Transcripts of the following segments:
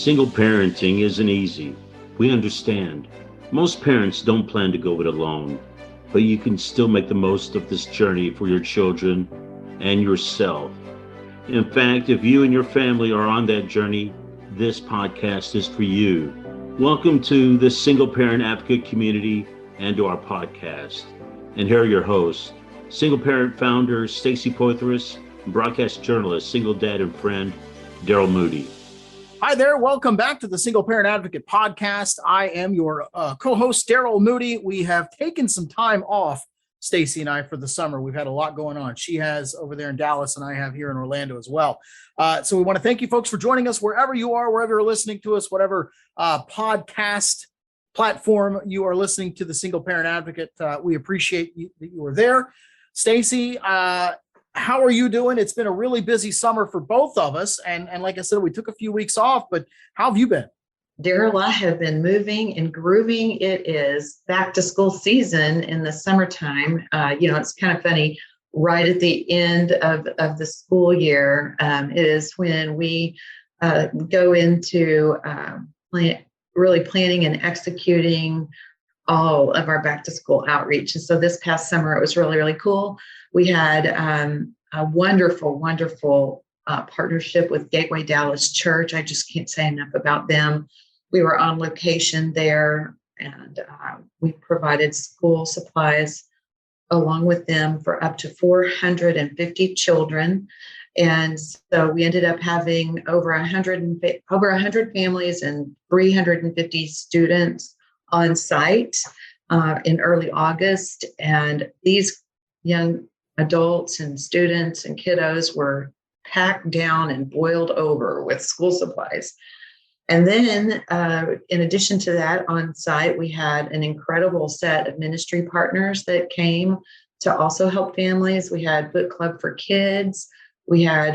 Single parenting isn't easy. We understand. Most parents don't plan to go it alone, but you can still make the most of this journey for your children and yourself. In fact, if you and your family are on that journey, this podcast is for you. Welcome to the Single Parent Advocate community and to our podcast. And here are your hosts, single parent founder Stacie Poitras, and broadcast journalist, single dad and friend, Darrell Moody. Hi there. Welcome back to the Single Parent Advocate podcast. I am your co-host, Darrell Moody. We have taken some time off, Stacie and I, for the summer. We've had a lot going on. She has over there in Dallas, and I have here in Orlando as well. So we want to thank you folks for joining us wherever you are, wherever you're listening to us, whatever podcast platform you are listening to the Single Parent Advocate. We appreciate that you are there. Stacie, how are you doing? It's been a really busy summer for both of us. And like I said, we took a few weeks off, but how have you been? Darrell, I have been moving and grooving. It is back to school season in the summertime. It's kind of funny. Right at the end of the school year is when we go into really planning and executing all of our back to school outreach. And so this past summer, it was really, really cool. We had a wonderful, wonderful partnership with Gateway Dallas Church. I just can't say enough about them. We were on location there, and we provided school supplies along with them for up to 450 children. And so we ended up having over 100 families and 350 students on site in early August. And these young adults and students and kiddos were packed down and boiled over with school supplies. And then in addition to that, on site, we had an incredible set of ministry partners that came to also help families. We had Book Club for Kids. We had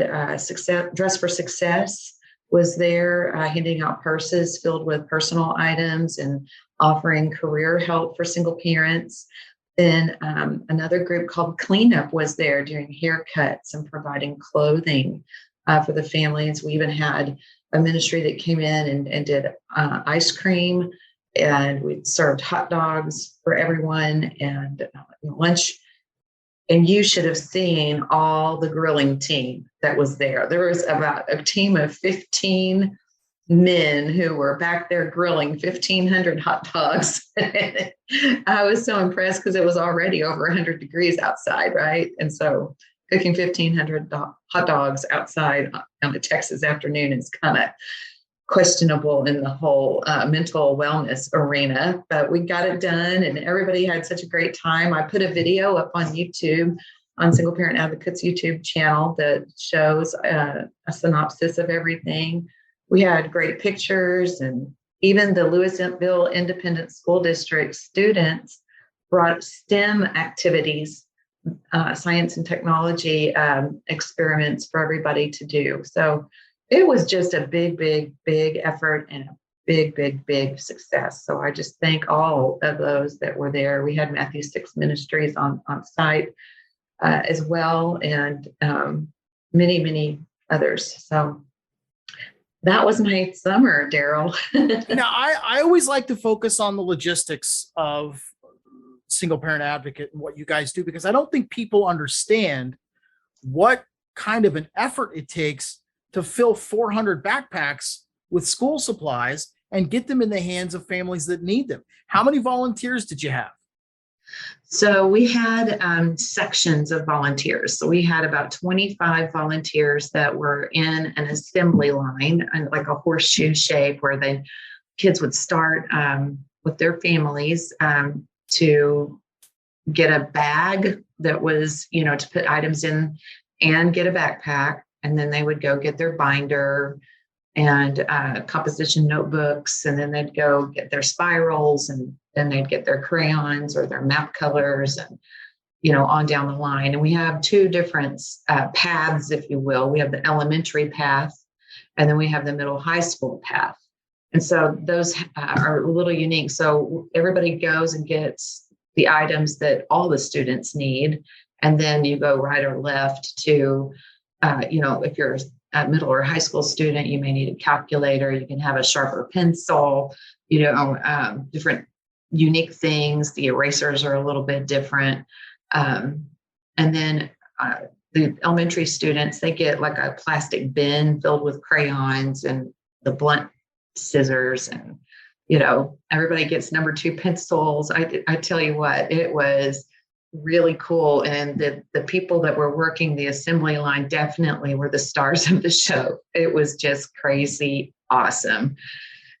Dress for Success was there, handing out purses filled with personal items and offering career help for single parents. Then another group called Cleanup was there doing haircuts and providing clothing for the families. We even had a ministry that came in and did ice cream, and we served hot dogs for everyone and lunch. And you should have seen all the grilling team that was there. There was about a team of 15 men who were back there grilling 1,500 hot dogs. I was so impressed because it was already over 100 degrees outside, right? And so cooking 1,500 hot dogs outside on a Texas afternoon is kind of questionable in the whole mental wellness arena, but we got it done and everybody had such a great time. I put a video up on YouTube, on Single Parent Advocates YouTube channel, that shows a synopsis of everything. We had great pictures, and even the Louisville Independent School District students brought STEM activities, science and technology experiments for everybody to do. So it was just a big, big, big effort and a big, big, big success. So I just thank all of those that were there. We had Matthew 6 Ministries on site as well, and many, many others. So that was my summer, Darrell. Now, I always like to focus on the logistics of Single Parent Advocate and what you guys do, because I don't think people understand what kind of an effort it takes to fill 400 backpacks with school supplies and get them in the hands of families that need them. How many volunteers did you have? So we had sections of volunteers. So we had about 25 volunteers that were in an assembly line, and like a horseshoe shape, where the kids would start with their families to get a bag that was, to put items in and get a backpack. And then they would go get their binder and composition notebooks, and then they'd go get their spirals, and then they'd get their crayons or their map colors, and on down the line. And we have two different paths, if you will. We have the elementary path, and then we have the middle high school path. And so those are a little unique. So everybody goes and gets the items that all the students need, and then you go right or left to if you're a middle or high school student, you may need a calculator. You can have a sharper pencil, different unique things. The erasers are a little bit different. And then the elementary students, they get like a plastic bin filled with crayons and the blunt scissors, and everybody gets number 2 pencils. I tell you what, it was really cool. And the people that were working the assembly line definitely were the stars of the show. It was just crazy awesome.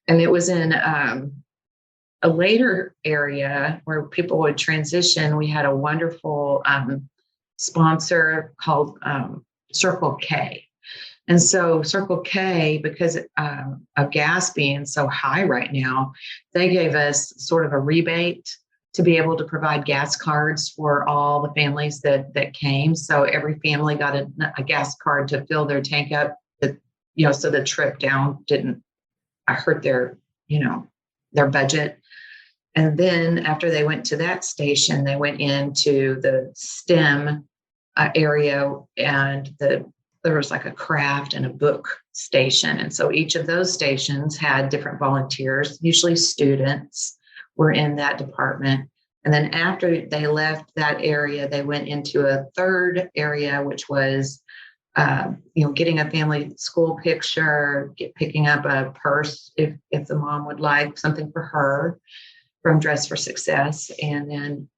And it was in a later area where people would transition. We had a wonderful sponsor called Circle K. And so Circle K, because of gas being so high right now, they gave us sort of a rebate to be able to provide gas cards for all the families that came. So every family got a gas card to fill their tank up, so the trip down didn't hurt their budget. And then after they went to that station, they went into the STEM area, and there was like a craft and a book station. And so each of those stations had different volunteers, usually students were in that department. And then after they left that area, they went into a third area, which was, getting a family school picture, picking up a purse if the mom would like something for her from Dress for Success. And then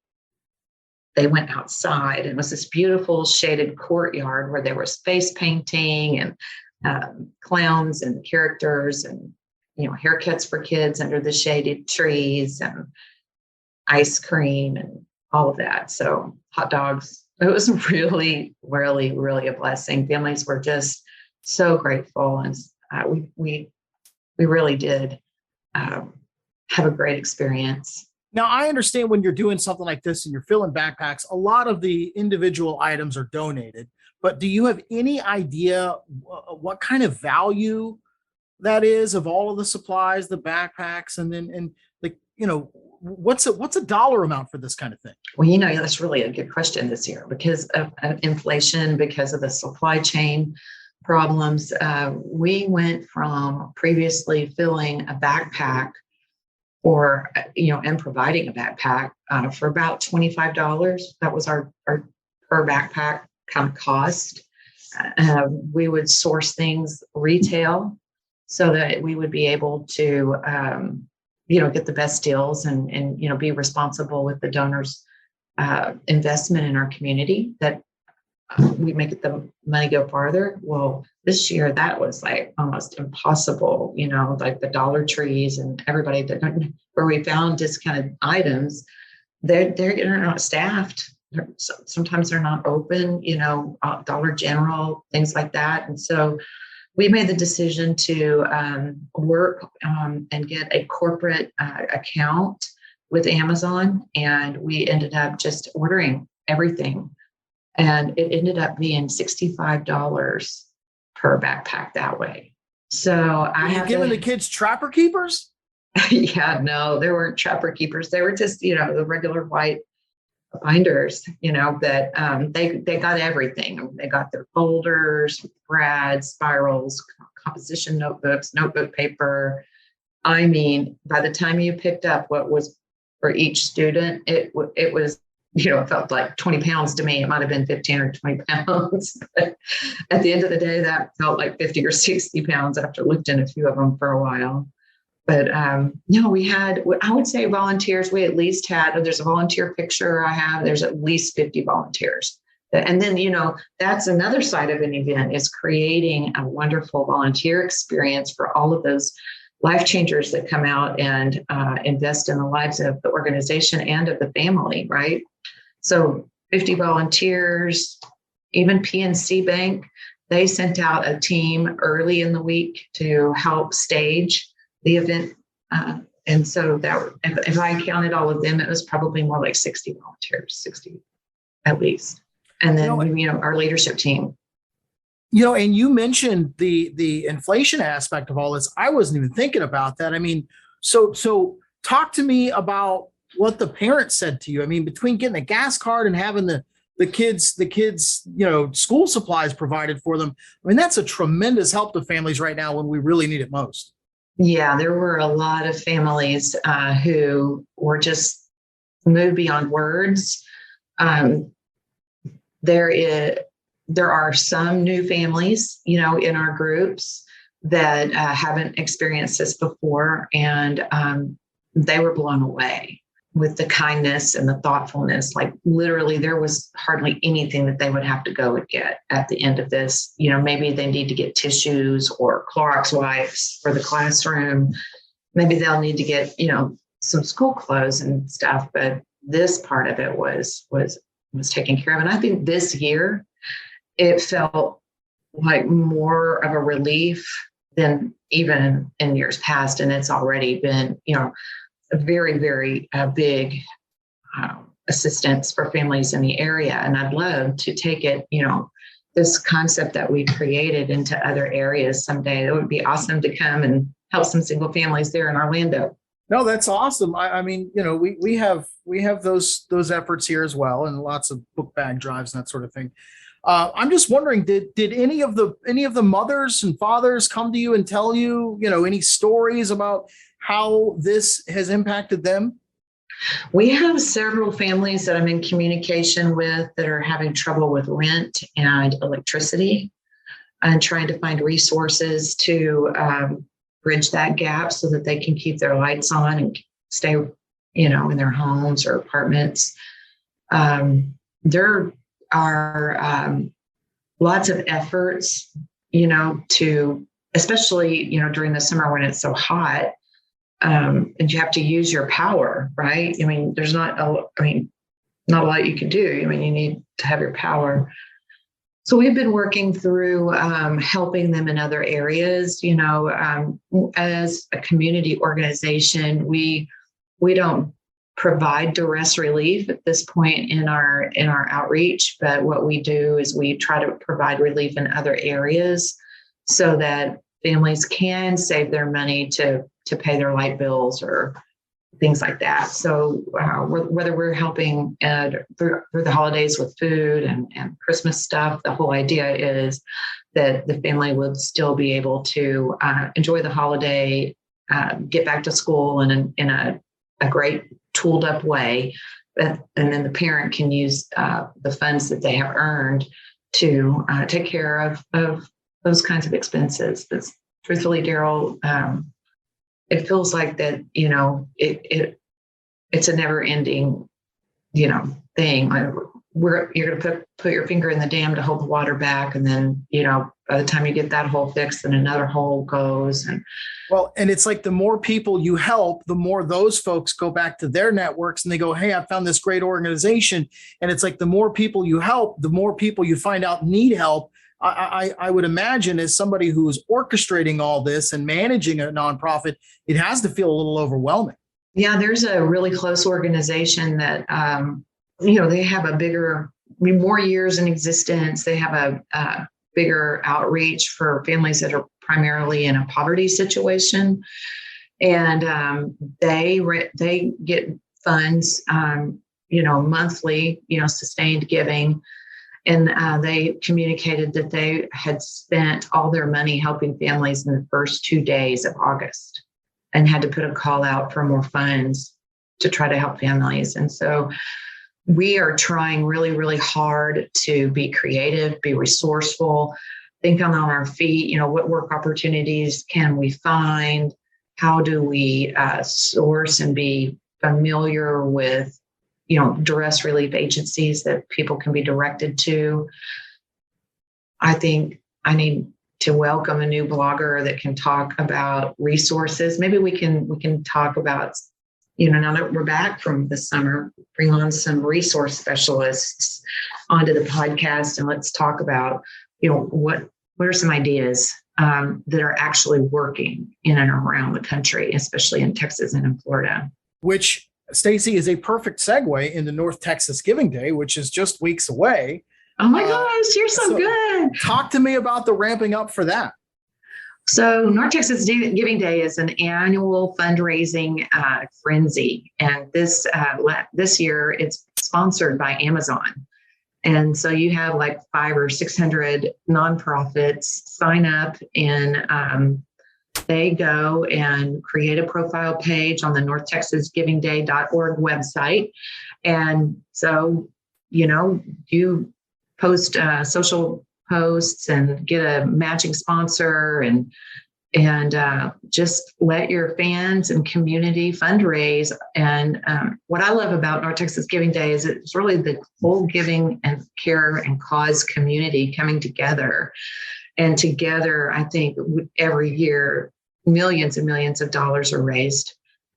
they went outside, and it was this beautiful shaded courtyard where there was face painting and clowns and characters and, haircuts for kids under the shaded trees and ice cream and all of that. So hot dogs. It was really, really, really a blessing. Families were just so grateful. And we really did have a great experience. Now, I understand when you're doing something like this and you're filling backpacks, a lot of the individual items are donated, but do you have any idea what kind of value that is of all of the supplies, the backpacks, what's a dollar amount for this kind of thing? Well, that's really a good question this year because of inflation, because of the supply chain problems. We went from previously filling a backpack and providing a backpack for about $25. That was our per backpack kind of cost. We would source things retail so that we would be able to, get the best deals and be responsible with the donors' investment in our community, that we make the money go farther. Well, this year that was like almost impossible, like the Dollar Trees and everybody where we found discounted items, they're not staffed. Sometimes they're not open, Dollar General, things like that. And so we made the decision to work and get a corporate account with Amazon, and we ended up just ordering everything. And it ended up being $65 per backpack that way. So I have given the kids trapper keepers? Yeah, no, they weren't trapper keepers. They were just, the regular white binders, that they got everything. They got their folders, brads, spirals, composition notebooks, notebook paper. I mean, by the time you picked up what was for each student, it was, it felt like 20 pounds to me. It might have been 15 or 20 pounds. But at the end of the day, that felt like 50 or 60 pounds after lifting a few of them for a while. But we had, I would say volunteers, we at least had, there's a volunteer picture I have, there's at least 50 volunteers. And then, that's another side of an event, is creating a wonderful volunteer experience for all of those life changers that come out and invest in the lives of the organization and of the family, right? So 50 volunteers, even PNC Bank, they sent out a team early in the week to help stage the event. And so that, if I counted all of them, it was probably more like 60 volunteers, 60 at least. And then, our leadership team. And you mentioned the inflation aspect of all this. I wasn't even thinking about that. I mean, so talk to me about what the parents said to you. I mean, between getting a gas card and having the the kids, school supplies provided for them. I mean, that's a tremendous help to families right now when we really need it most. Yeah, there were a lot of families who were just moved beyond words. There are some new families, in our groups that haven't experienced this before, and they were blown away with the kindness and the thoughtfulness. Like literally, there was hardly anything that they would have to go and get at the end of this. Maybe they need to get tissues or Clorox wipes for the classroom. Maybe they'll need to get, some school clothes and stuff. But this part of it was taken care of. And I think this year it felt like more of a relief than even in years past. And it's already been, a very, very big assistance for families in the area. And I'd love to take it, this concept that we created into other areas someday. It would be awesome to come and help some single families there in Orlando. No, that's awesome. I mean, we have those efforts here as well, and lots of book bag drives and that sort of thing. I'm just wondering, did any of the mothers and fathers come to you and tell you, any stories about how this has impacted them? We have several families that I'm in communication with that are having trouble with rent and electricity, and trying to find resources to bridge that gap so that they can keep their lights on and stay, in their homes or apartments. There are lots of efforts, to, especially, during the summer when it's so hot, and you have to use your power, right? I mean, there's not a lot you can do. I mean, you need to have your power. So we've been working through helping them in other areas. As a community organization, we don't provide duress relief at this point in our outreach, but what we do is we try to provide relief in other areas so that families can save their money to pay their light bills or things like that. So whether we're helping through the holidays with food and Christmas stuff, the whole idea is that the family would still be able to enjoy the holiday, get back to school in a great tooled up way. And then the parent can use the funds that they have earned to take care of those kinds of expenses. But truthfully, Darrell, it feels like that, it's a never ending, thing. You're going to put your finger in the dam to hold the water back. And then, by the time you get that hole fixed, then another hole goes. And it's like the more people you help, the more those folks go back to their networks and they go, hey, I found this great organization. And it's like the more people you help, the more people you find out need help. I would imagine, as somebody who's orchestrating all this and managing a nonprofit, it has to feel a little overwhelming. Yeah, there's a really close organization that, they have more years in existence. They have a bigger outreach for families that are primarily in a poverty situation. And they get funds, monthly, sustained giving. And they communicated that they had spent all their money helping families in the first 2 days of August and had to put a call out for more funds to try to help families. And so we are trying really, really hard to be creative, be resourceful, think on our feet. What work opportunities can we find? How do we source and be familiar with duress relief agencies that people can be directed to? I think I need to welcome a new blogger that can talk about resources. Maybe we can talk about, now that we're back from the summer, bring on some resource specialists onto the podcast, and let's talk about, what are some ideas that are actually working in and around the country, especially in Texas and in Florida. Which, Stacie, is a perfect segue into North Texas Giving Day, which is just weeks away. Oh my gosh, you're so good. Talk to me about the ramping up for that. So North Texas Giving Day is an annual fundraising frenzy. And this year it's sponsored by Amazon. And so you have like 500 or 600 nonprofits sign up, and they go and create a profile page on the NorthTexasGivingDay.org website. And so, you post social posts and get a matching sponsor, and just let your fans and community fundraise. And what I love about North Texas Giving Day is it's really the whole giving and care and cause community coming together. And together, I think every year, millions and millions of dollars are raised.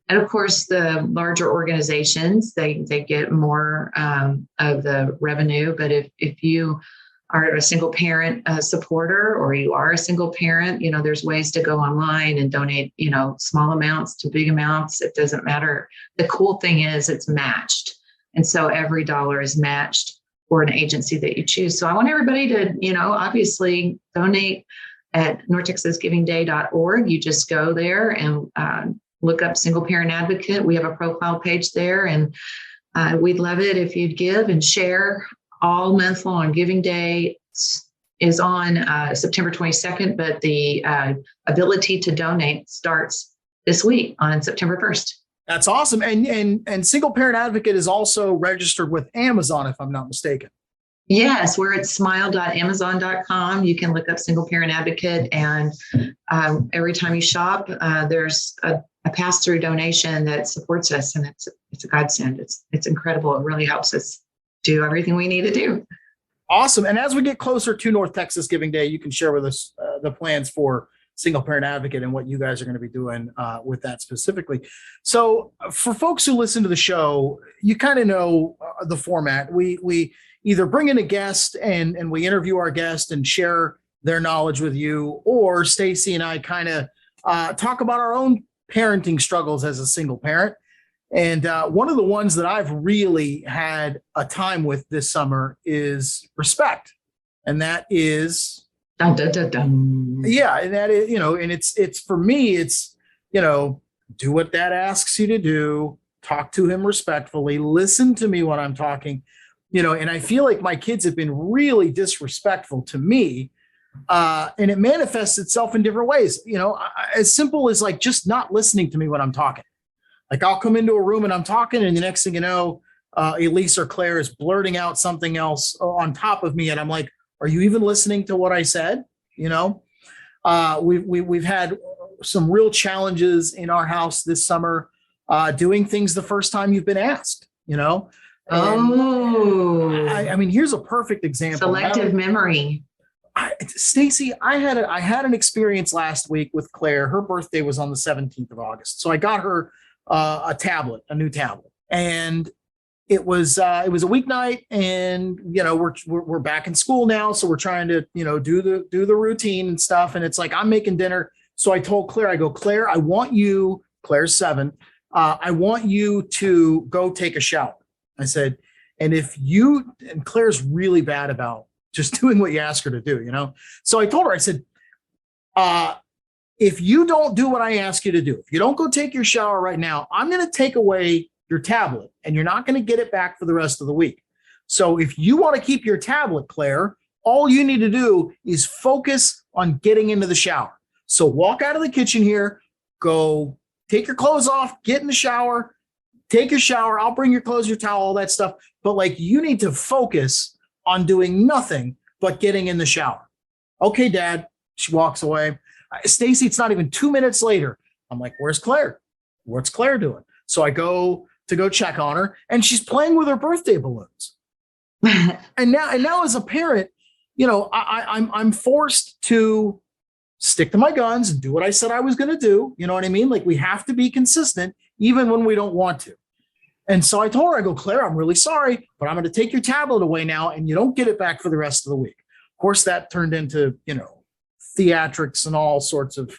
And of course, the larger organizations, they get more of the revenue. But if you are a single parent supporter, or you are a single parent, there's ways to go online and donate, small amounts to big amounts. It doesn't matter. The cool thing is it's matched. And so every dollar is matched for an agency that you choose. So I want everybody to, obviously donate at NorthTexasGivingDay.org. You just go there and look up Single Parent Advocate. We have a profile page there, and we'd love it if you'd give and share. All month long. Giving Day is on September 22nd, but the ability to donate starts this week on September 1st. That's awesome. And Single Parent Advocate is also registered with Amazon, if I'm not mistaken. Yes, we're at smile.amazon.com. You can look up Single Parent Advocate, and every time you shop, there's a pass-through donation that supports us, and it's a godsend. It's incredible. It really helps us do everything we need to do. Awesome. And as we get closer to North Texas Giving Day, you can share with us the plans for Single Parent Advocate and what you guys are going to be doing with that specifically. So for folks who listen to the show, you kind of know the format. We either bring in a guest and we interview our guest and share their knowledge with you, or Stacie and I kind of talk about our own parenting struggles as a single parent. And one of the ones that I've really had a time with this summer is respect. And that is, dun, dun, dun, dun. Yeah. And that is, and it's for me, it's, do what dad asks you to do, talk to him respectfully, listen to me when I'm talking, and I feel like my kids have been really disrespectful to me. And it manifests itself in different ways, as simple as like just not listening to me when I'm talking. Like I'll come into a room and I'm talking, and the next thing you know, Elise or Claire is blurting out something else on top of me. And I'm like, are you even listening to what I said? We've had some real challenges in our house this summer, doing things the first time you've been asked, I mean, here's a perfect example. Selective memory. Stacie, I had an experience last week with Claire. Her birthday was on the 17th of August. So I got her a new tablet, and it was a weeknight, and we're back in school now, so we're trying to do the routine and stuff, and it's like I'm making dinner. So I told Claire, I go, Claire, Claire's 7, I want you to go take a shower. I said, and Claire's really bad about just doing what you ask her to do, So I told her, I said, if you don't do what I ask you to do, if you don't go take your shower right now, I'm going to take away your tablet, and you're not going to get it back for the rest of the week. So if you want to keep your tablet, Claire, all you need to do is focus on getting into the shower. So walk out of the kitchen here, go take your clothes off, get in the shower, take your shower. I'll bring your clothes, your towel, all that stuff. But like, you need to focus on doing nothing but getting in the shower. Okay, Dad. She walks away. Stacie, it's not even 2 minutes later. I'm like, where's Claire? What's Claire doing? So I go check on her, and she's playing with her birthday balloons. and now as a parent, I'm forced to stick to my guns and do what I said I was going to do. You know what I mean? Like, we have to be consistent even when we don't want to. And so I told her, I go, Claire, I'm really sorry, but I'm going to take your tablet away now, and you don't get it back for the rest of the week. Of course, that turned into, theatrics and all sorts of,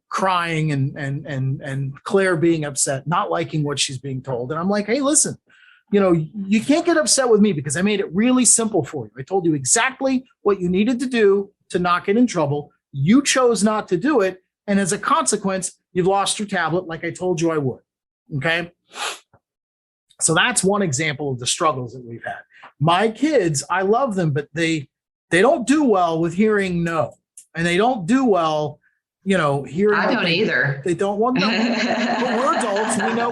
crying and Claire being upset, not liking what she's being told. And I'm like, hey, listen, you can't get upset with me because I made it really simple for you. I told you exactly what you needed to do to not get in trouble. You chose not to do it. And as a consequence, you've lost your tablet like I told you I would. Okay. So that's one example of the struggles that we've had. My kids, I love them, but they don't do well with hearing no, and they don't do well, hearing. I don't either. They don't want no. But we're adults. We know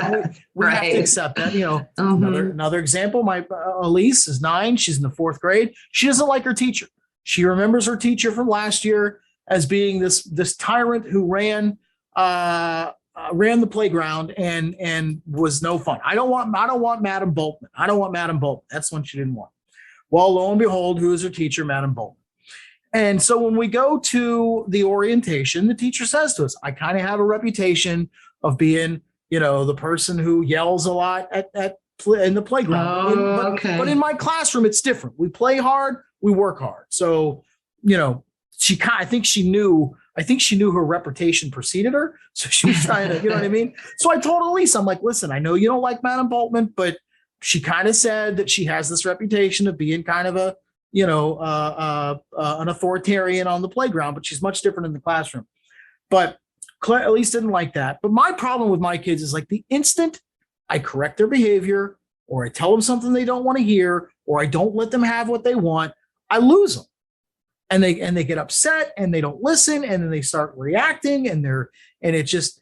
we have to accept that. Another example. My Elise is 9. She's in the 4th grade. She doesn't like her teacher. She remembers her teacher from last year as being this tyrant who ran the playground and was no fun. I don't want Madam Boltman. I don't want Madam Boltman. That's one she didn't want. Well, lo and behold, who is her teacher? Madam Boltman. And so when we go to the orientation, the teacher says to us, I kind of have a reputation of being, the person who yells a lot in the playground. Okay. But in my classroom, it's different. We play hard, we work hard. So, I think she knew her reputation preceded her. So she was trying to, you know what I mean? So I told Elise, I'm like, listen, I know you don't like Madam Boltman, but she kind of said that she has this reputation of being kind of an authoritarian on the playground, but she's much different in the classroom. But Elise didn't like that. But my problem with my kids is like the instant I correct their behavior, or I tell them something they don't want to hear, or I don't let them have what they want, I lose them. And they get upset and they don't listen, and then they start reacting, and it just,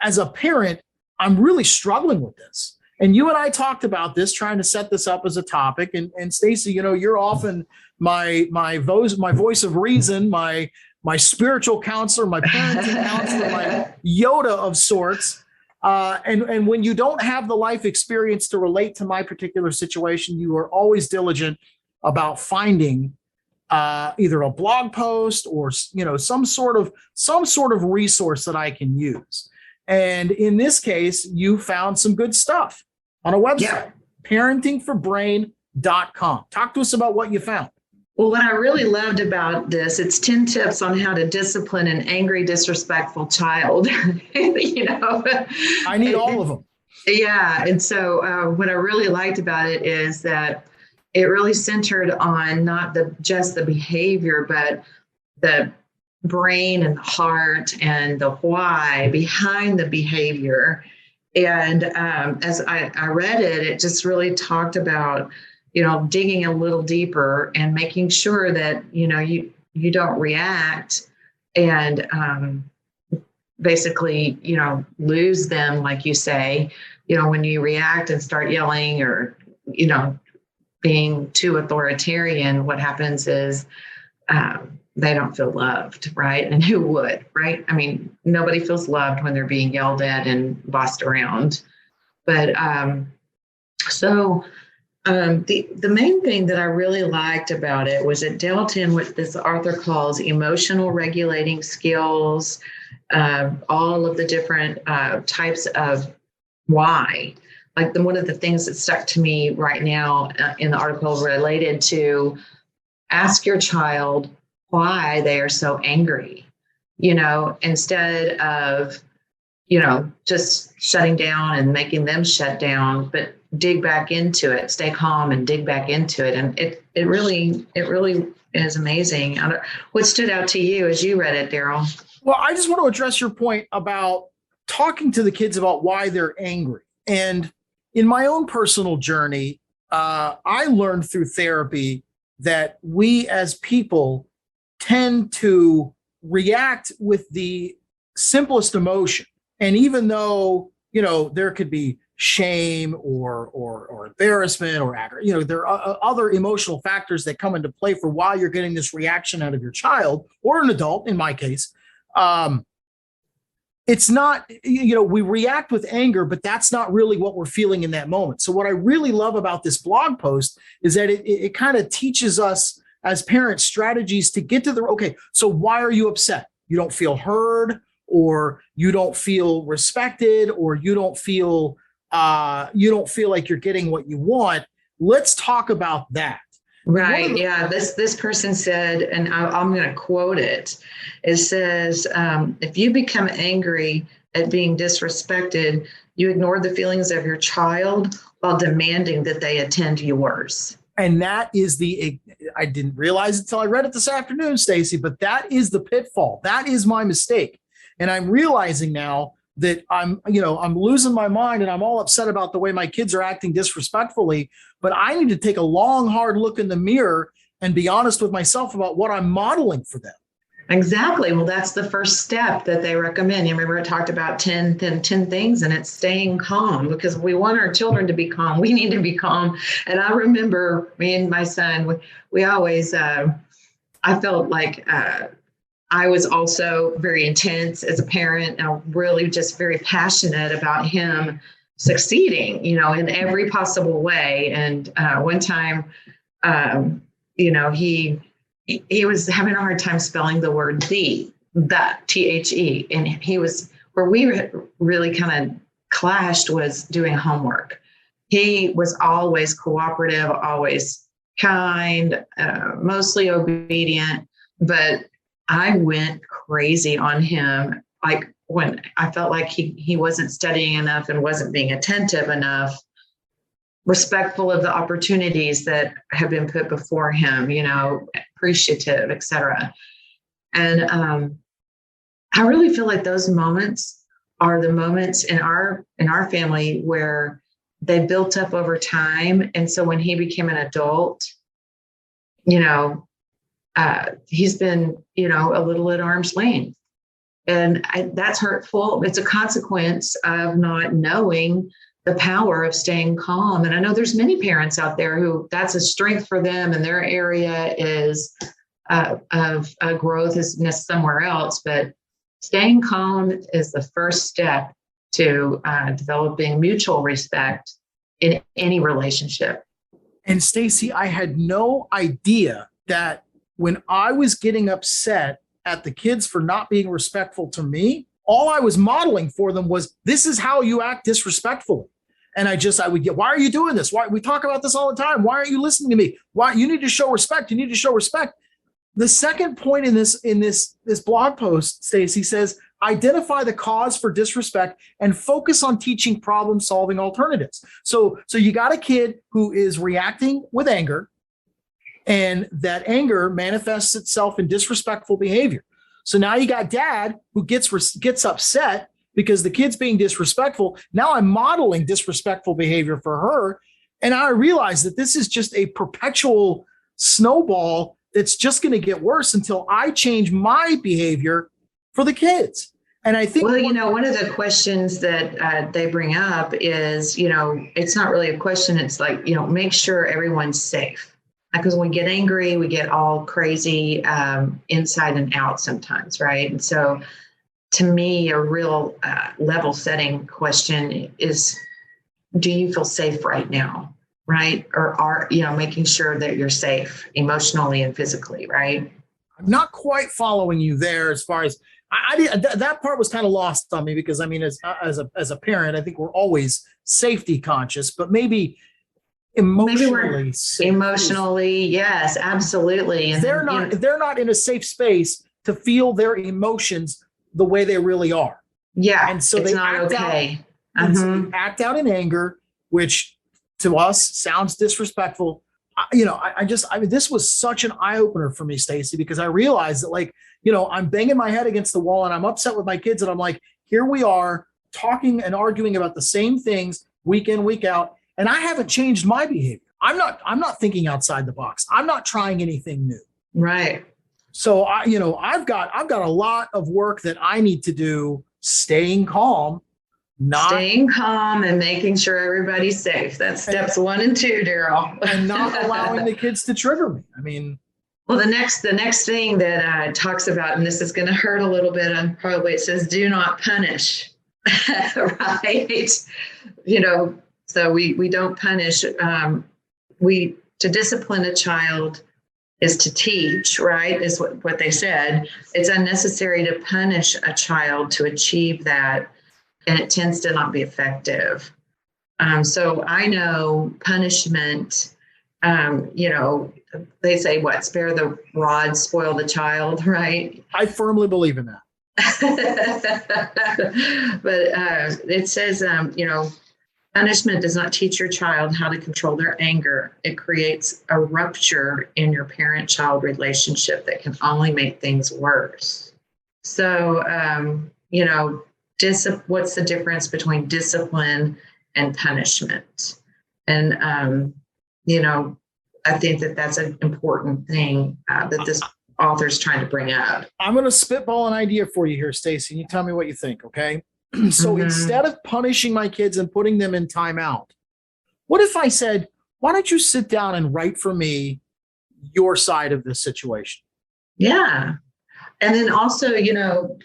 as a parent, I'm really struggling with this. And you and I talked about this, trying to set this up as a topic. And Stacie, you're often my voice of reason, my spiritual counselor, my parenting counselor, my Yoda of sorts. And when you don't have the life experience to relate to my particular situation, you are always diligent about finding either a blog post or some sort of resource that I can use. And in this case, you found some good stuff on a website, parentingforbrain.com. Talk to us about what you found. Well, what I really loved about this, it's 10 tips on how to discipline an angry, disrespectful child. I need all of them. Yeah. And so what I really liked about it is that it really centered on not just the behavior, but the brain and the heart and the why behind the behavior. And as I read it, it just really talked about, digging a little deeper and making sure that, you don't react and basically, lose them, like you say, when you react and start yelling or, being too authoritarian, what happens is they don't feel loved, right? And who would, right? I mean, nobody feels loved when they're being yelled at and bossed around. But the main thing that I really liked about it was it dealt in what this author calls emotional regulating skills, all of the different types of why. Like one of the things that stuck to me right now in the article related to ask your child why they are so angry, instead of, just shutting down and making them shut down, but dig back into it, stay calm and dig back into it. And it really is amazing. What stood out to you as you read it, Darrell? Well, I just want to address your point about talking to the kids about why they're angry. And in my own personal journey, I learned through therapy that we as people tend to react with the simplest emotion. And even though, there could be shame or embarrassment or anger, there are other emotional factors that come into play for why you're getting this reaction out of your child or an adult, in my case. It's not, we react with anger, but that's not really what we're feeling in that moment. So what I really love about this blog post is that it kind of teaches us as parents strategies to get to okay, so why are you upset? You don't feel heard, or you don't feel respected, or you don't feel like you're getting what you want. Let's talk about that. Right. Yeah. This person said, and I'm going to quote it. It says, if you become angry at being disrespected, you ignore the feelings of your child while demanding that they attend yours. And that is I didn't realize it until I read it this afternoon, Stacie, but that is the pitfall. That is my mistake. And I'm realizing now that I'm losing my mind and I'm all upset about the way my kids are acting disrespectfully, but I need to take a long, hard look in the mirror and be honest with myself about what I'm modeling for them. Exactly. Well, that's the first step that they recommend. You remember I talked about 10 things, and it's staying calm, because we want our children to be calm. We need to be calm. And I remember me and my son, we always, I felt like I was also very intense as a parent, and really just very passionate about him succeeding, in every possible way. And one time, he was having a hard time spelling the word the THE. And he was, where we really kind of clashed was doing homework. He was always cooperative, always kind, mostly obedient, but I went crazy on him. Like when I felt like he wasn't studying enough and wasn't being attentive enough, respectful of the opportunities that have been put before him, appreciative, et cetera. And I really feel like those moments are the moments in our family where they built up over time. And so when he became an adult, he's been, a little at arm's length. And that's hurtful. It's a consequence of not knowing the power of staying calm. And I know there's many parents out there who that's a strength for them, and their area is of growth is somewhere else. But staying calm is the first step to developing mutual respect in any relationship. And Stacie, I had no idea that when I was getting upset at the kids for not being respectful to me, all I was modeling for them was, this is how you act disrespectfully. And I would get, why are you doing this? Why we talk about this all the time? Why aren't you listening to me? Why you need to show respect? You need to show respect. The second point in this blog post, Stacie, says, identify the cause for disrespect and focus on teaching problem-solving alternatives. So you got a kid who is reacting with anger, and that anger manifests itself in disrespectful behavior. So now you got dad who gets upset because the kid's being disrespectful. Now I'm modeling disrespectful behavior for her. And I realize that this is just a perpetual snowball that's just going to get worse until I change my behavior for the kids. And I think, well, one of the questions that they bring up is, it's not really a question. It's like, make sure everyone's safe. Because when we get angry, we get all crazy inside and out sometimes, right? And so to me, a real level setting question is, do you feel safe right now, right? Or are, making sure that you're safe emotionally and physically, right? I'm not quite following you there as far as, that part was kind of lost on me, because as a parent, I think we're always safety conscious, but maybe emotionally safe. Emotionally, yes, absolutely. And they're not in a safe space to feel their emotions the way they really are. Yeah. And so it's they not act okay. out, and so they act out in anger, which to us sounds disrespectful. This was such an eye opener for me, Stacie, because I realized that, I'm banging my head against the wall and I'm upset with my kids, and I'm like, here we are talking and arguing about the same things week in, week out, and I haven't changed my behavior. I'm not thinking outside the box. I'm not trying anything new. Right. So I've got a lot of work that I need to do, staying calm and making sure everybody's safe. That's steps 1 and 2, Darrell. And not allowing the kids to trigger me. I mean, well, the next thing that talks about, and this is going to hurt a little bit on probably, it says, do not punish, right? So we don't punish. To discipline a child is to teach, right? Is what they said. It's unnecessary to punish a child to achieve that, and it tends to not be effective. So I know punishment, they say spare the rod, spoil the child, right? I firmly believe in that. But it says, punishment does not teach your child how to control their anger. It creates a rupture in your parent-child relationship that can only make things worse. So, what's the difference between discipline and punishment? And, I think that that's an important thing that this author's trying to bring up. I'm going to spitball an idea for you here, Stacie, and you tell me what you think, okay? So instead of punishing my kids and putting them in timeout, what if I said, why don't you sit down and write for me your side of this situation? Yeah. And then also,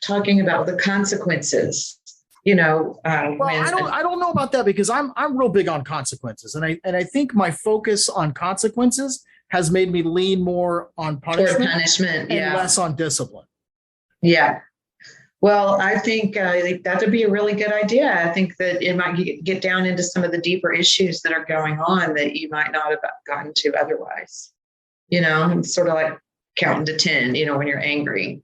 talking about the consequences, well, I don't know about that, because I'm real big on consequences. And I think my focus on consequences has made me lean more on punishment and less on discipline. Yeah. Well, I think that would be a really good idea. I think that it might get down into some of the deeper issues that are going on that you might not have gotten to otherwise. It's sort of like counting to 10, when you're angry.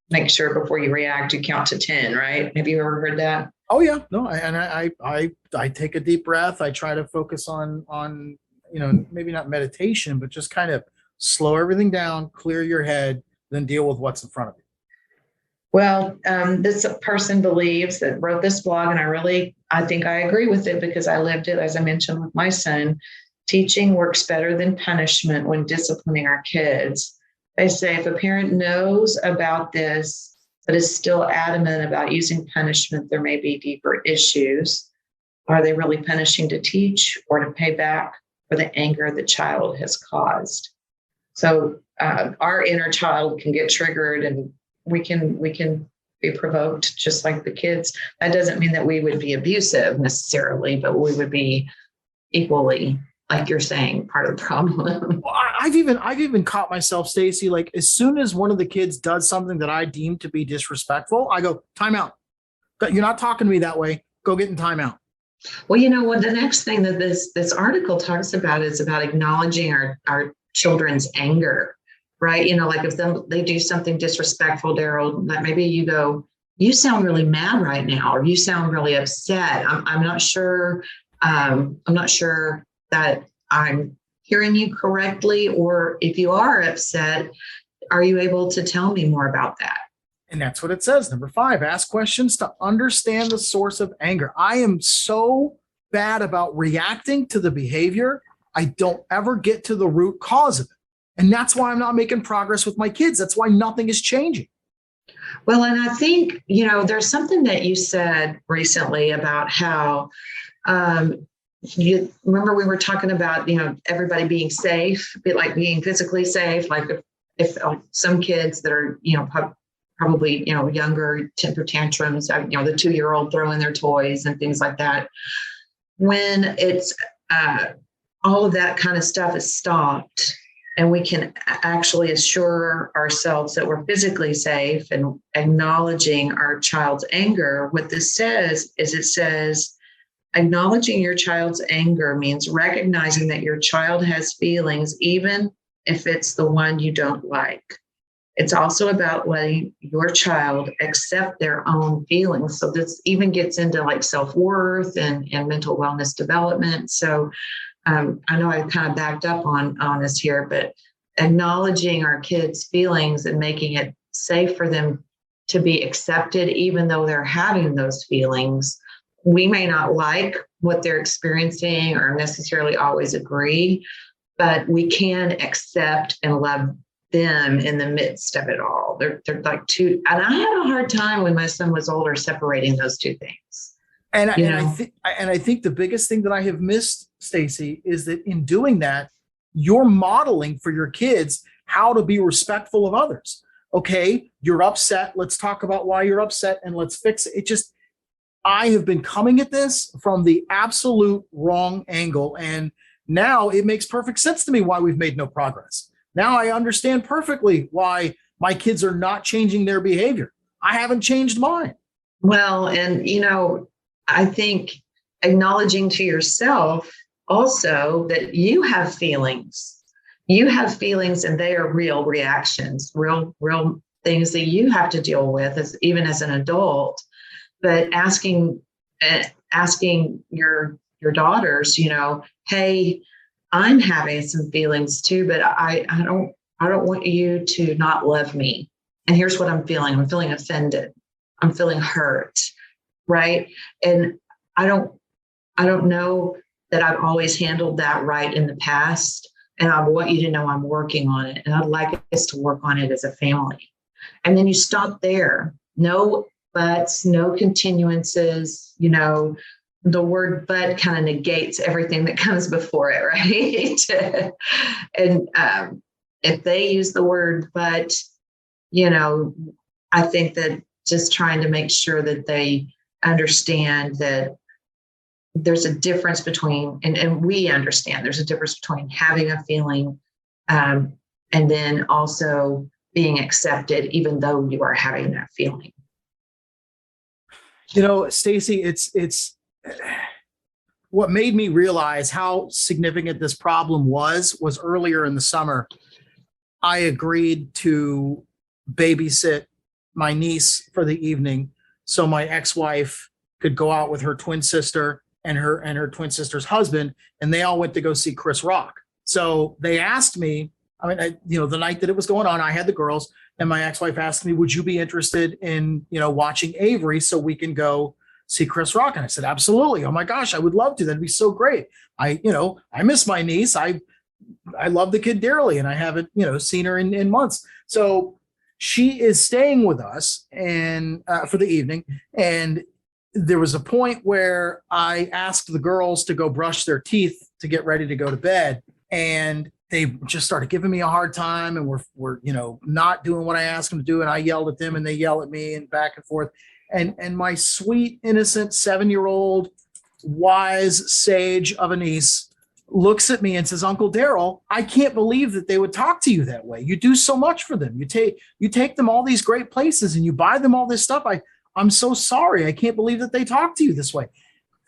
Make sure before you react, you count to 10, right? Have you ever heard that? Oh yeah. No, I take a deep breath. I try to focus on, maybe not meditation, but just kind of slow everything down, clear your head, then deal with what's in front of you. Well, this person believes that wrote this blog, and I think I agree with it because I lived it, as I mentioned, with my son. Teaching works better than punishment when disciplining our kids. They say if a parent knows about this, but is still adamant about using punishment, there may be deeper issues. Are they really punishing to teach or to pay back for the anger the child has caused? So our inner child can get triggered, and we can be provoked just like the kids. That doesn't mean that we would be abusive necessarily, but we would be equally, like you're saying, part of the problem. Well, I've even caught myself, Stacie, like as soon as one of the kids does something that I deem to be disrespectful, I go, time out. You're not talking to me that way. Go get in timeout. Well, the next thing that this article talks about is about acknowledging our children's anger, right? Like if they do something disrespectful, Darrell, like maybe you go, you sound really mad right now, or you sound really upset. I'm not sure. I'm not sure that I'm hearing you correctly, or if you are upset, are you able to tell me more about that? And that's what it says. Number 5, ask questions to understand the source of anger. I am so bad about reacting to the behavior. I don't ever get to the root cause of it. And that's why I'm not making progress with my kids. That's why nothing is changing. Well, and I think, there's something that you said recently about how, you remember we were talking about, everybody being safe, like being physically safe, like if some kids that are, probably, younger, temper tantrums, the 2-year-old throwing their toys and things like that. When it's all of that kind of stuff is stopped, and we can actually assure ourselves that we're physically safe and acknowledging our child's anger. What this says is it says, acknowledging your child's anger means recognizing that your child has feelings, even if it's the one you don't like. It's also about letting your child accept their own feelings. So this even gets into like self-worth and mental wellness development. So I know I kind of backed up on this here, but acknowledging our kids' feelings and making it safe for them to be accepted, even though they're having those feelings. We may not like what they're experiencing or necessarily always agree, but we can accept and love them in the midst of it all. They're like two, and I had a hard time when my son was older separating those two things. And I think the biggest thing that I have missed, Stacie, is that in doing that, you're modeling for your kids how to be respectful of others. Okay, you're upset. Let's talk about why you're upset and let's fix it. I have been coming at this from the absolute wrong angle. And now it makes perfect sense to me why we've made no progress. Now I understand perfectly why my kids are not changing their behavior. I haven't changed mine. Well, and, I think acknowledging to yourself also that you have feelings. You have feelings, and they are real reactions, real things that you have to deal with even as an adult. But asking your daughters, hey, I'm having some feelings too, but I don't want you to not love me. And here's what I'm feeling. I'm feeling offended. I'm feeling hurt. right? And I don't know that I've always handled that right in the past. And I want you to know I'm working on it. And I'd like us to work on it as a family. And then you stop there. No buts, no continuances, the word but kind of negates everything that comes before it, right? And if they use the word but, I think that just trying to make sure that they understand that there's a difference between, and we understand there's a difference between having a feeling and then also being accepted, even though you are having that feeling. Stacie, it's what made me realize how significant this problem was earlier in the summer. I agreed to babysit my niece for the evening so my ex-wife could go out with her twin sister and her twin sister's husband, and they all went to go see Chris Rock. So they asked me, the night that it was going on, I had the girls, and my ex-wife asked me, would you be interested in, watching Avery so we can go see Chris Rock? And I said, absolutely. Oh my gosh, I would love to. That'd be so great. I miss my niece. I love the kid dearly, and I haven't, seen her in months. So she is staying with us and for the evening. And there was a point where I asked the girls to go brush their teeth to get ready to go to bed. And they just started giving me a hard time, and we're not doing what I asked them to do. And I yelled at them and they yell at me, and back and forth. And my sweet, innocent 7-year-old, wise sage of a niece looks at me and says, Uncle Darrell, I can't believe that they would talk to you that way. You do so much for them. You take them all these great places and you buy them all this stuff. I'm so sorry. I can't believe that they talk to you this way.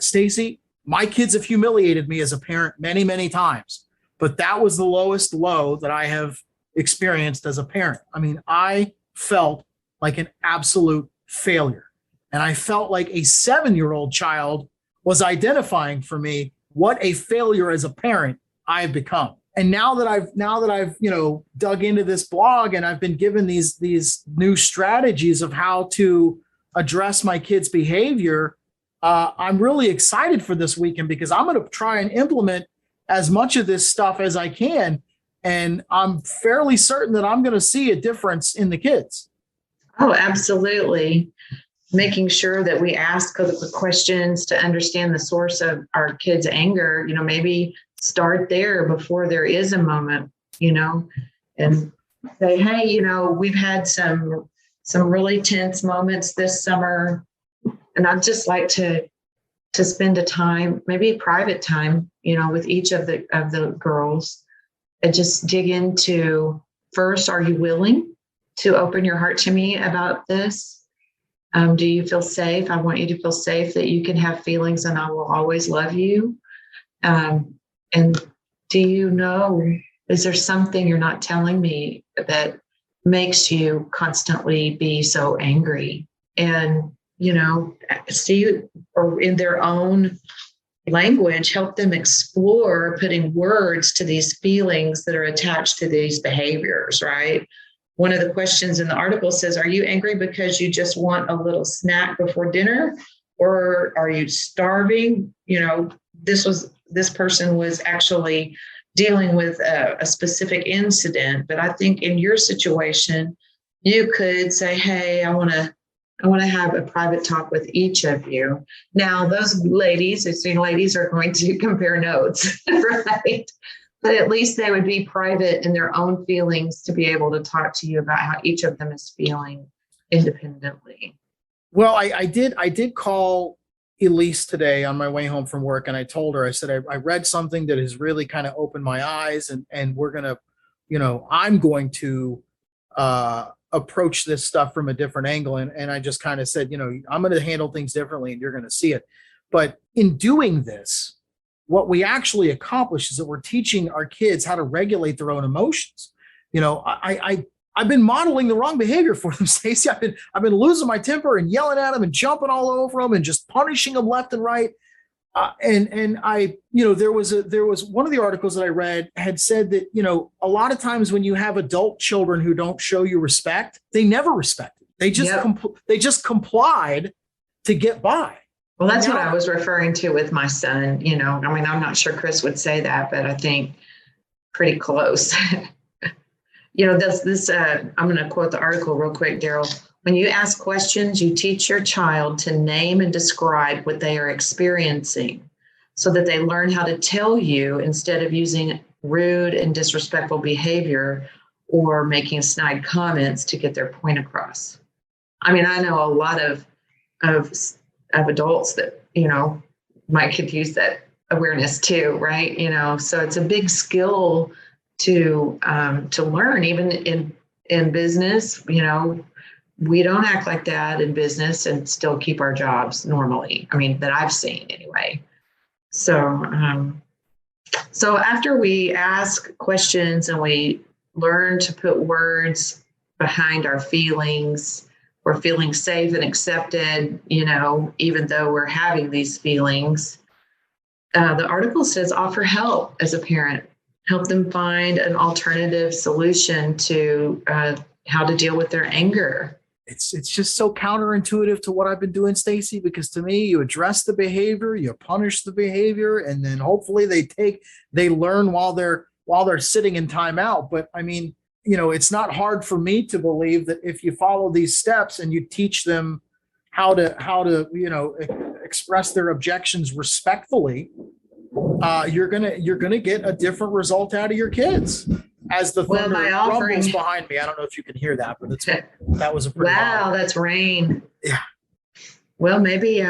Stacie, my kids have humiliated me as a parent many, many times, but that was the lowest low that I have experienced as a parent. I felt like an absolute failure. And I felt like a 7-year-old child was identifying for me what a failure as a parent I've become. And now that I've dug into this blog and I've been given these new strategies of how to address my kids' behavior, I'm really excited for this weekend because I'm going to try and implement as much of this stuff as I can. And I'm fairly certain that I'm going to see a difference in the kids. Oh, absolutely. Making sure that we ask the questions to understand the source of our kids' anger, maybe start there before there is a moment, and say, hey, we've had some really tense moments this summer. And I'd just like to spend a time, maybe private time, with each of the girls and just dig into, first, are you willing to open your heart to me about this? Do you feel safe? I want you to feel safe that you can have feelings and I will always love you. And do you know, is there something you're not telling me that makes you constantly be so angry? And, see, or in their own language, help them explore putting words to these feelings that are attached to these behaviors, right? One of the questions in the article says, are you angry because you just want a little snack before dinner? Or are you starving? This person was actually dealing with a specific incident. But I think in your situation, you could say, hey, I want to have a private talk with each of you. Now, those ladies are going to compare notes, right? But at least they would be private in their own feelings to be able to talk to you about how each of them is feeling independently. Well, I did call Elise today on my way home from work, and I told her, I said, I read something that has really kind of opened my eyes, and we're going to, I'm going to approach this stuff from a different angle. And I just kind of said, I'm going to handle things differently and you're going to see it. But in doing this, what we actually accomplish is that we're teaching our kids how to regulate their own emotions. I've been modeling the wrong behavior for them, Stacie. I've been losing my temper and yelling at them and jumping all over them and just punishing them left and right. And I, there was one of the articles that I read had said that, a lot of times when you have adult children who don't show you respect, they never respect it. They just complied to get by. Well, that's what I was referring to with my son. I mean, I'm not sure Chris would say that, but I think pretty close. I'm going to quote the article real quick, Darrell. When you ask questions, you teach your child to name and describe what they are experiencing so that they learn how to tell you instead of using rude and disrespectful behavior or making snide comments to get their point across. I mean, I know a lot of adults that, might could use that awareness too, right? So it's a big skill to learn, even in business. We don't act like that in business and still keep our jobs normally. I mean, that I've seen anyway. So after we ask questions and we learn to put words behind our feelings, we're feeling safe and accepted, even though we're having these feelings. The article says offer help as a parent, help them find an alternative solution to how to deal with their anger. It's just so counterintuitive to what I've been doing, Stacie, because to me, you address the behavior, you punish the behavior, and then hopefully they learn while they're sitting in timeout. But I mean, it's not hard for me to believe that if you follow these steps and you teach them how to express their objections respectfully, you're gonna get a different result out of your kids. As the thunder rumbles behind me, I don't know if you can hear that, but that was a pretty wow. That's rain. Yeah. Well, maybe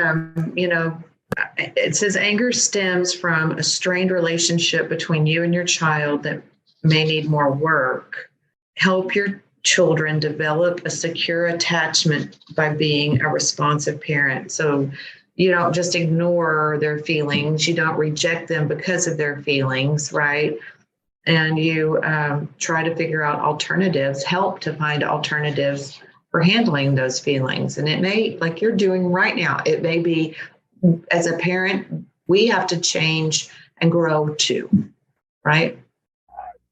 it says anger stems from a strained relationship between you and your child that may need more work. Help your children develop a secure attachment by being a responsive parent. So you don't just ignore their feelings. You don't reject them because of their feelings, right? And you try to figure out alternatives, help to find alternatives for handling those feelings. And it may, like you're doing right now, it may be, as a parent, we have to change and grow too, right?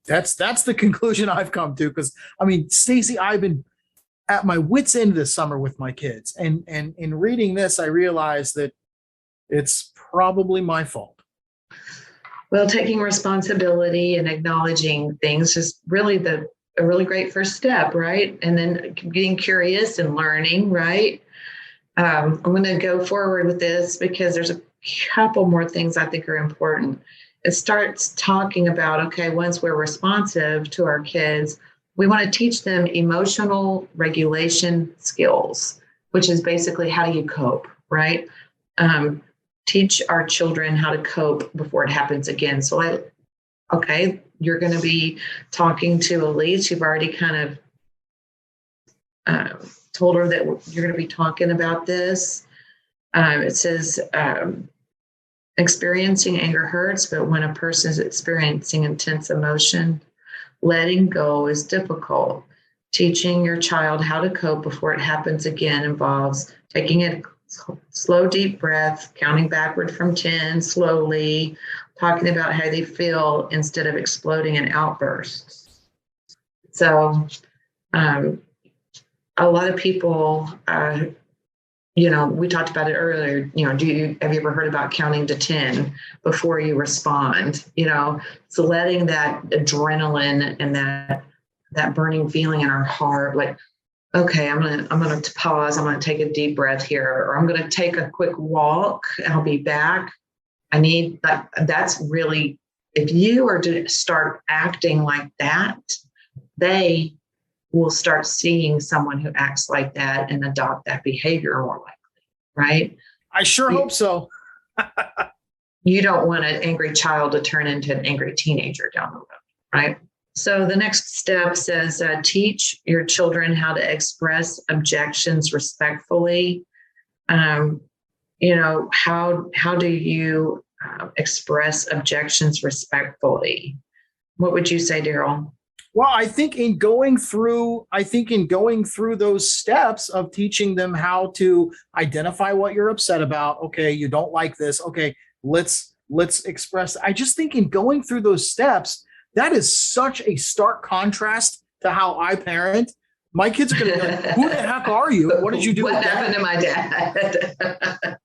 That's the conclusion I've come to. Because I mean, Stacie, I've been at my wit's end this summer with my kids, and in reading this, I realized that it's probably my fault. Well, taking responsibility and acknowledging things is really a really great first step, right? And then being curious and learning, right? I'm going to go forward with this because there's a couple more things I think are important. It starts talking about, okay, once we're responsive to our kids, we want to teach them emotional regulation skills, which is basically how do you cope, right? Teach our children how to cope before it happens again. So you're going to be talking to Elise. You've already kind of told her that you're going to be talking about this. It says, experiencing anger hurts, but when a person is experiencing intense emotion, letting go is difficult. Teaching your child how to cope before it happens again involves taking a slow, deep breath, counting backward from 10 slowly, talking about how they feel instead of exploding in outbursts. So a lot of people, we talked about it earlier, have you ever heard about counting to 10 before you respond? So letting that adrenaline and that burning feeling in our heart, like, okay, I'm gonna pause. I'm gonna take a deep breath here, or I'm gonna take a quick walk. I'll be back. I need that. That's really, if you are to start acting like that, they will start seeing someone who acts like that and adopt that behavior more likely, right? I sure hope so. You don't want an angry child to turn into an angry teenager down the road, right? So the next step says, teach your children how to express objections respectfully. How do you express objections respectfully? What would you say, Darrell? Well, I think in going through those steps of teaching them how to identify what you're upset about. Okay, you don't like this. Okay, let's express. I just think in going through those steps, that is such a stark contrast to how I parent. My kids are going to be like, who the heck are you? What did you do? What happened to my dad?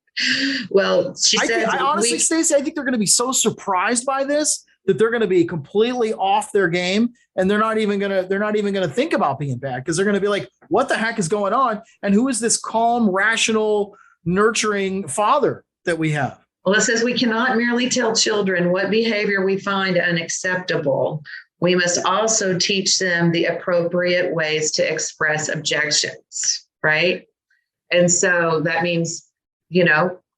Well, she said, I honestly, Stacie, I think they're going to be so surprised by this that they're going to be completely off their game, and they're not even going to think about being bad, because they're going to be like, what the heck is going on? And who is this calm, rational, nurturing father that we have? Well, it says we cannot merely tell children what behavior we find unacceptable. We must also teach them the appropriate ways to express objections, right? And so that means,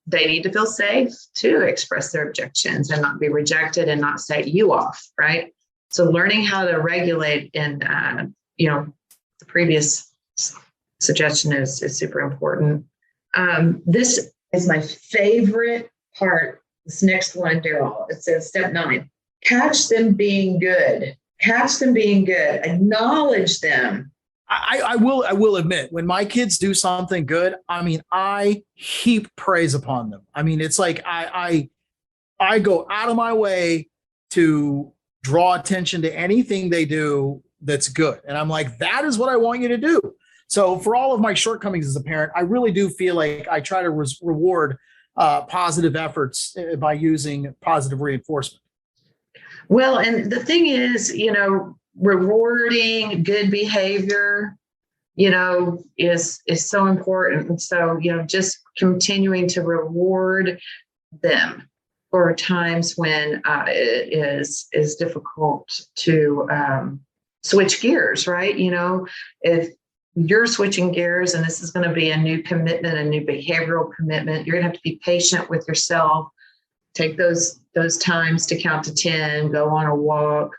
they need to feel safe to express their objections and not be rejected and not set you off, right? So learning how to regulate in, the previous suggestion is super important. This is my favorite part. This next one, Darrell, it says step 9, catch them being good. Catch them being good. Acknowledge them. I will admit, when my kids do something good, I heap praise upon them. It's like I go out of my way to draw attention to anything they do that's good. And I'm like, that is what I want you to do. So for all of my shortcomings as a parent, I really do feel like I try to reward positive efforts by using positive reinforcement. Well, and the thing is, rewarding good behavior, is so important. And so, just continuing to reward them for times when it is difficult to switch gears, right? If you're switching gears and this is going to be a new commitment, a new behavioral commitment, you're going to have to be patient with yourself. Take those times to count to 10, go on a walk.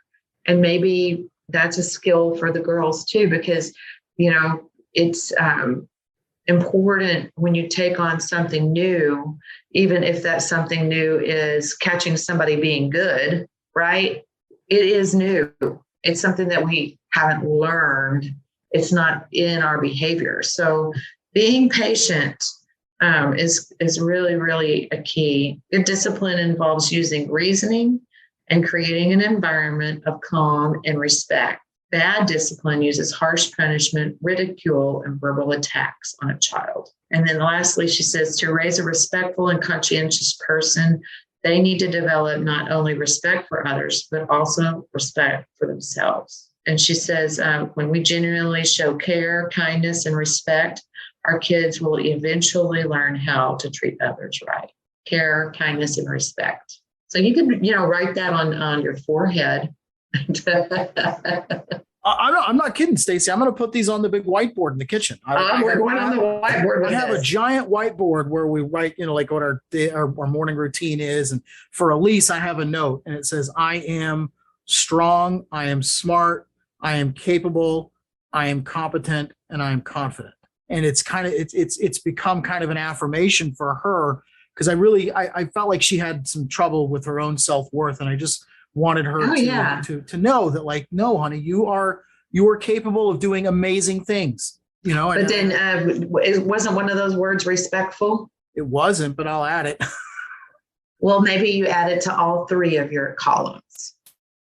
And maybe that's a skill for the girls too, because, it's important when you take on something new, even if that something new is catching somebody being good, right? It is new. It's something that we haven't learned. It's not in our behavior. So being patient is really, really a key. Good discipline involves using reasoning and creating an environment of calm and respect. Bad discipline uses harsh punishment, ridicule, and verbal attacks on a child. And then lastly, she says, to raise a respectful and conscientious person, they need to develop not only respect for others, but also respect for themselves. And she says, when we genuinely show care, kindness, and respect, our kids will eventually learn how to treat others right. Care, kindness, and respect. So you can, write that on your forehead. I'm not kidding, Stacie. I'm going to put these on the big whiteboard in the kitchen. We're going on the whiteboard. I have a giant whiteboard where we write, like what our morning routine is. And for Elise, I have a note and it says, I am strong, I am smart, I am capable, I am competent, and I am confident. And it's become kind of an affirmation for her, because I felt like she had some trouble with her own self-worth, and I just wanted her to know that, like, no, honey, you are capable of doing amazing things, But then it wasn't one of those words respectful. It wasn't, but I'll add it. Well, maybe you add it to all 3 of your columns.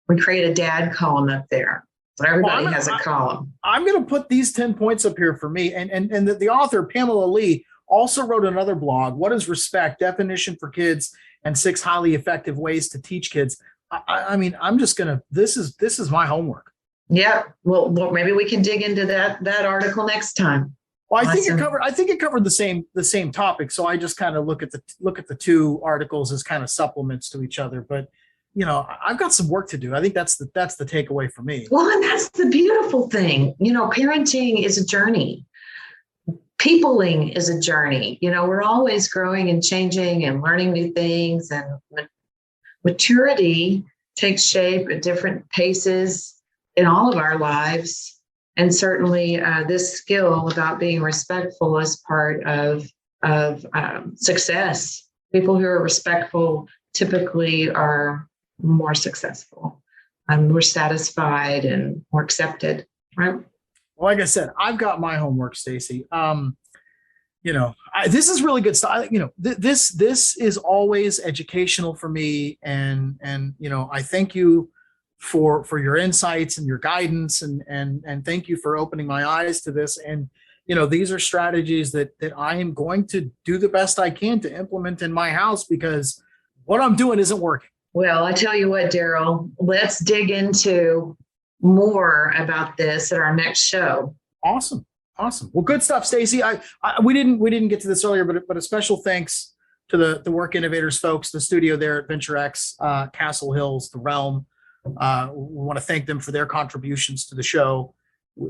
We create a dad column up there. So everybody has a column. I'm going to put these 10 points up here for me. And the author, Pamela Li, also wrote another blog, What is Respect? Definition for Kids and 6 Highly Effective Ways to Teach Kids. I'm just going to, this is my homework. Yeah. Well, maybe we can dig into that article next time. Well, I think it covered the same topic. So I just kind of look at the 2 articles as kind of supplements to each other. But I've got some work to do. I think that's the takeaway for me. Well, and that's the beautiful thing. Parenting is a journey. Peopling is a journey. We're always growing and changing and learning new things, and maturity takes shape at different paces in all of our lives. And certainly this skill about being respectful is part of success. People who are respectful typically are more successful and more satisfied and more accepted, right? Well, like I said, I've got my homework, Stacie. This is really good stuff. This is always educational for me, and I thank you for your insights and your guidance, and thank you for opening my eyes to this. And these are strategies that I am going to do the best I can to implement in my house, because what I'm doing isn't working. Well, I tell you what, Darrell, let's dig into more about this at our next show. Awesome. Well, good stuff, Stacie. We didn't get to this earlier, but a special thanks to the Work Innovators folks, the studio there at VentureX, Castle Hills, the Realm. We want to thank them for their contributions to the show.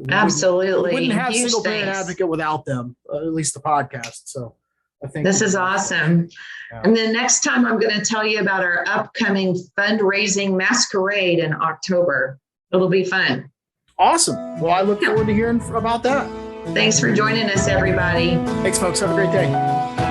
Absolutely. We wouldn't have Huge Single Parent thanks. Advocate without them, at least the podcast. So I think this is awesome. Yeah. And then next time I'm going to tell you about our upcoming fundraising masquerade in October. It'll be fun. Awesome. Well, I look forward to hearing about that. Thanks for joining us, everybody. Thanks, folks. Have a great day.